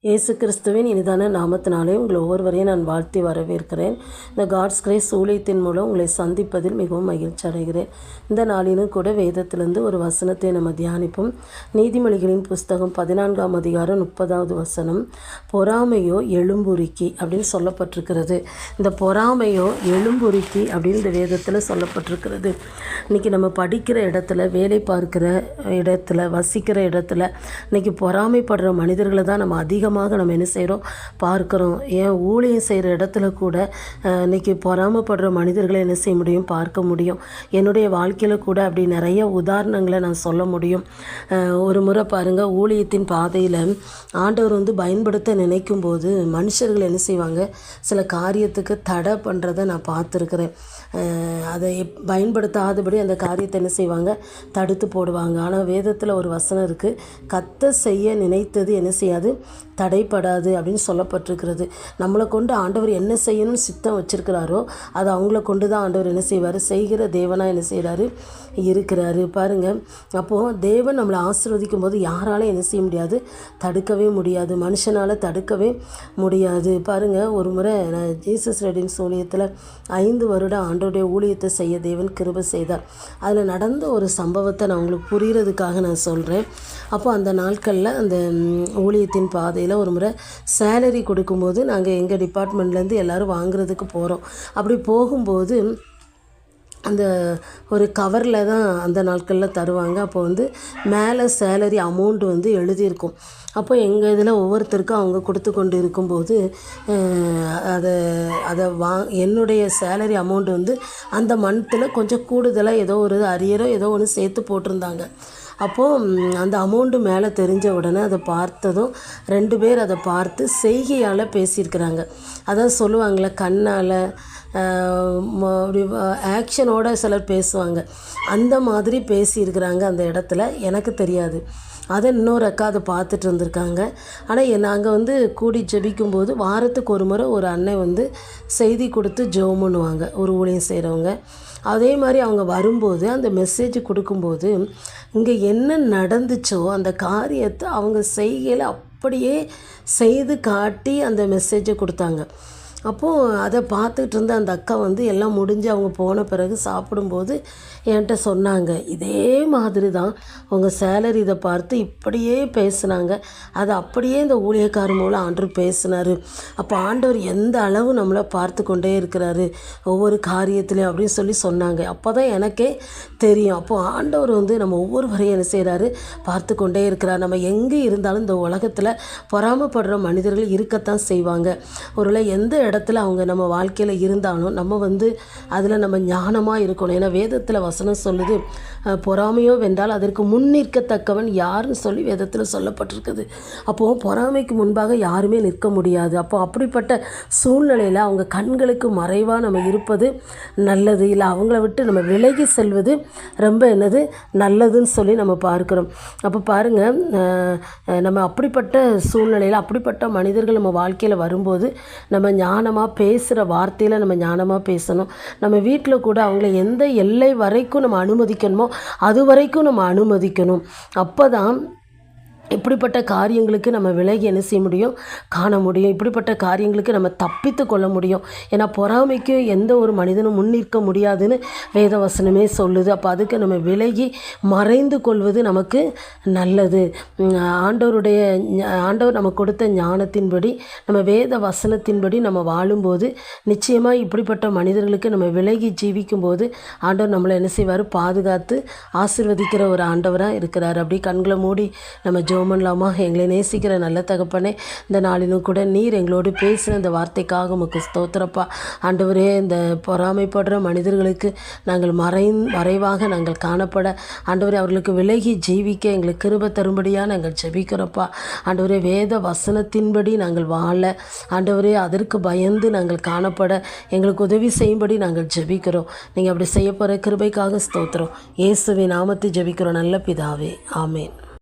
இயேசு கிறிஸ்துவின் இனிதான நாமத்தினாலே உங்கள் ஒவ்வொருவரையும் நான் வாழ்த்தி வரவேற்கிறேன். இந்த காட்ஸ் கிரேஸ் ஊழியத்தின் மூலம் உங்களை சந்திப்பதில் மிகவும் மகிழ்ச்சி அடைகிறேன். இந்த நாளிலும் கூட வேதத்திலிருந்து ஒரு வசனத்தை நம்ம தியானிப்போம். நீதிமொழிகளின் புஸ்தகம் 14ஆம் அதிகாரம் 30வது வசனம், பொறாமையோ எலும்புருக்கி அப்படின்னு சொல்லப்பட்டிருக்கிறது. இந்த பொறாமையோ எலும்புருக்கி அப்படின்னு இந்த வேதத்தில் சொல்லப்பட்டிருக்கிறது. இன்றைக்கி நம்ம படிக்கிற இடத்துல, வேலை பார்க்குற இடத்துல, வசிக்கிற இடத்துல இன்றைக்கி பொறாமைப்படுற மனிதர்களை தான் நம்ம நம்ம என்ன செய்கிறோம், பார்க்குறோம். ஏன் ஊழியம் செய்கிற இடத்துல கூட இன்றைக்கி பொறாமைப்படுற மனிதர்களை என்ன செய்ய முடியும், பார்க்க முடியும். என்னுடைய வாழ்க்கையில் கூட அப்படி நிறைய உதாரணங்களை நான் சொல்ல முடியும். ஒரு முறை பாருங்கள், ஊழியத்தின் பாதையில் ஆண்டவர் பயன்படுத்த நினைக்கும் போது மனுஷர்கள் என்ன செய்வாங்க, சில காரியத்துக்கு தடை பண்ணுறதை நான் பார்த்துருக்குறேன். அதை பயன்படுத்தாதபடி அந்த காரியத்தை என்ன செய்வாங்க, தடுத்து போடுவாங்க. ஆனால் வேதத்தில் ஒரு வசனம் இருக்குது, கர்த்தர் செய்ய நினைத்தது என்ன செய்யாது, தடைப்படாது அப்படின்னு சொல்லப்பட்டிருக்கிறது. நம்மளை கொண்டு ஆண்டவர் என்ன செய்யணும்னு சித்தம் வச்சுருக்கிறாரோ அதை அவங்கள கொண்டு தான் ஆண்டவர் என்ன செய்வார், செய்கிற தேவனாக என்ன செய்கிறாரு, இருக்கிறாரு. பாருங்கள், அப்போது தேவன் நம்மளை ஆசீர்வதிக்கும் போது யாராலும் என்ன செய்ய முடியாது, தடுக்கவே முடியாது. மனுஷனால் தடுக்கவே முடியாது. பாருங்கள், ஒரு முறை நான் ஜீசஸ் ரெடின் ஊழியத்தில் 5 வருடம் ஆண்டோடைய ஊழியத்தை செய்ய தேவன் கிருபை செய்தார். அதில் நடந்த ஒரு சம்பவத்தை நான் உங்களுக்கு புரிகிறதுக்காக நான் சொல்கிறேன். அப்போ அந்த நாட்களில் அந்த ஊழியத்தின் பாதையில் ஒரு முறை சேலரி கொடுக்கும்போது நாங்கள் எங்கள் டிபார்ட்மெண்ட்லேருந்து எல்லோரும் வாங்குறதுக்கு போகிறோம். அப்படி போகும்போது அந்த ஒரு கவரில் தான் அந்த நாட்களில் தருவாங்க. அப்போ மேலே சேலரி அமௌண்ட்டு எழுதியிருக்கும். அப்போ எங்கள் இதில் ஒவ்வொருத்தருக்கும் அவங்க கொடுத்து கொண்டு இருக்கும்போது அதை என்னுடைய சேலரி அமௌண்ட்டு அந்த மந்த்தில் கொஞ்சம் கூடுதலாக ஏதோ ஒரு அரியரோ ஏதோ ஒன்று சேர்த்து போட்டிருந்தாங்க. அப்போது அந்த அமௌண்ட்டு மேலே தெரிஞ்ச உடனே அதை பார்த்ததும் 2 பேர் அதை பார்த்து செய்கையால் பேசியிருக்கிறாங்க. அதான் சொல்லுவாங்களே, கண்ணால் அப்படி ஆக்ஷனோட சிலர் பேசுவாங்க. அந்த மாதிரி பேசியிருக்கிறாங்க அந்த இடத்துல. எனக்கு தெரியாது. அதை இன்னொரு அக்கா அதை பார்த்துட்டு இருந்திருக்காங்க. ஆனால் நாங்கள் கூடி ஜெபிக்கும்போது வாரத்துக்கு ஒரு முறை ஒரு அண்ணன் செய்தி கொடுத்து ஜெபம் பண்ணுவாங்க, ஒரு ஊழியம் செய்கிறவங்க. அதே மாதிரி அவங்க வரும்போது அந்த மெசேஜ் கொடுக்கும்போது இங்கே என்ன நடந்துச்சோ அந்த காரியத்தை அவங்க செய்கையில் அப்படியே செய்து காட்டி அந்த மெசேஜை கொடுத்தாங்க. அப்போது அதை பார்த்துக்கிட்டு இருந்த அந்த அக்கா எல்லாம் முடிஞ்சு அவங்க போன பிறகு சாப்பிடும்போது என்கிட்ட சொன்னாங்க, இதே மாதிரி தான் உங்கள் சேலரி இதை பார்த்து இப்படியே பேசுனாங்க, அதை அப்படியே இந்த ஊழியக்காரர் மூலம் ஆண்டவர் பேசினார். அப்போ ஆண்டவர் எந்த அளவு நம்மளை பார்த்து கொண்டே இருக்கிறாரு ஒவ்வொரு காரியத்துலேயும் அப்படின்னு சொன்னாங்க. அப்போ தான் எனக்கே தெரியும், அப்போது ஆண்டவர் நம்ம ஒவ்வொருவரையும் என்ன செய்கிறாரு, பார்த்து கொண்டே இருக்கிறார். நம்ம எங்கே இருந்தாலும் இந்த உலகத்தில் பொறாமைப்படுற மனிதர்கள் இருக்கத்தான் செய்வாங்க. ஒருவேளை எந்த இடத்துல அவங்க நம்ம வாழ்க்கையில் இருந்தாலும் நம்ம அதில் நம்ம ஞானமாக இருக்கணும். ஏன்னா வேதத்தில் வசனம் சொல்லுது, பொறாமையோ வென்றால் அதற்கு முன்னிற்கத்தக்கவன் யாருன்னு சொல்லி வேதத்தில் சொல்லப்பட்டிருக்குது. அப்போது பொறாமைக்கு முன்பாக யாருமே நிற்க முடியாது. அப்போது அப்படிப்பட்ட சூழ்நிலையில் அவங்க கண்களுக்கு மறைவாக நம்ம இருப்பது நல்லது, இல்லை அவங்கள விட்டு நம்ம விலகி செல்வது ரொம்ப நல்லதுன்னு சொல்லி நம்ம பார்க்குறோம். அப்போ பாருங்கள், நம்ம அப்படிப்பட்ட சூழ்நிலையில் அப்படிப்பட்ட மனிதர்கள் நம்ம வாழ்க்கையில் வரும்போது நம்ம ஞானமாக பேசுகிற வார்த்தையில் நம்ம ஞானமாக பேசணும். நம்ம வீட்டில் கூட அவங்கள எந்த எல்லை வரைக்கும் நம்ம அனுமதிக்கணுமோ அது வரைக்கும் நம்ம அனுமதிக்கணும். அப்போ தான் இப்படிப்பட்ட காரியங்களுக்கு நம்ம விலகி என்ன செய்ய முடியும், காண முடியும். இப்படிப்பட்ட காரியங்களுக்கு நம்ம தப்பித்து கொள்ள முடியும். ஏன்னா பொறாமைக்கு எந்த ஒரு மனிதனும் முன்னிற்க முடியாதுன்னு வேதவசனமே சொல்லுது. அப்போ அதுக்கு நம்ம விலகி மறைந்து கொள்வது நமக்கு நல்லது. ஆண்டவர் நமக்கு கொடுத்த ஞானத்தின்படி, நம்ம வேத வசனத்தின்படி நம்ம வாழும்போது நிச்சயமாக இப்படிப்பட்ட மனிதர்களுக்கு நம்ம விலகி ஜீவிக்கும்போது ஆண்டவர் நம்மளை என்ன செய்வார், பாதுகாத்து ஆசீர்வதிக்கிற ஒரு ஆண்டவராக இருக்கிறார். அப்படி கண்களை மூடி நம்ம ஜெபம்லாமா. எங்களை நேசிக்கிற நல்ல தகப்பனே, இந்த நாளிலும் கூட நீர் எங்களோடு பேசின இந்த வார்த்தைக்காக உமக்கு ஸ்தோத்திரப்பா. ஆண்டவரே, இந்த பொறாமைப்படுற மனிதர்களுக்கு நாங்கள் மறைவாக நாங்கள் காணப்பட, ஆண்டவரே அவர்களுக்கு விலகி ஜீவிக்க எங்களுக்கு கிருபை தரும்படியாக நாங்கள் ஜெபிக்கிறோப்பா. ஆண்டவரே, வேத வசனத்தின்படி நாங்கள் வாழ, ஆண்டவரே அதற்கு பயந்து நாங்கள் காணப்பட எங்களுக்கு உதவி செய்யும்படி நாங்கள் ஜெபிக்கிறோம். நீங்கள் அப்படி செய்ய போகிற கிருபைக்காக ஸ்தோத்திரம். இயேசுவின் நாமத்தை ஜெபிக்கிறோம் நல்ல பிதாவே, ஆமேன்.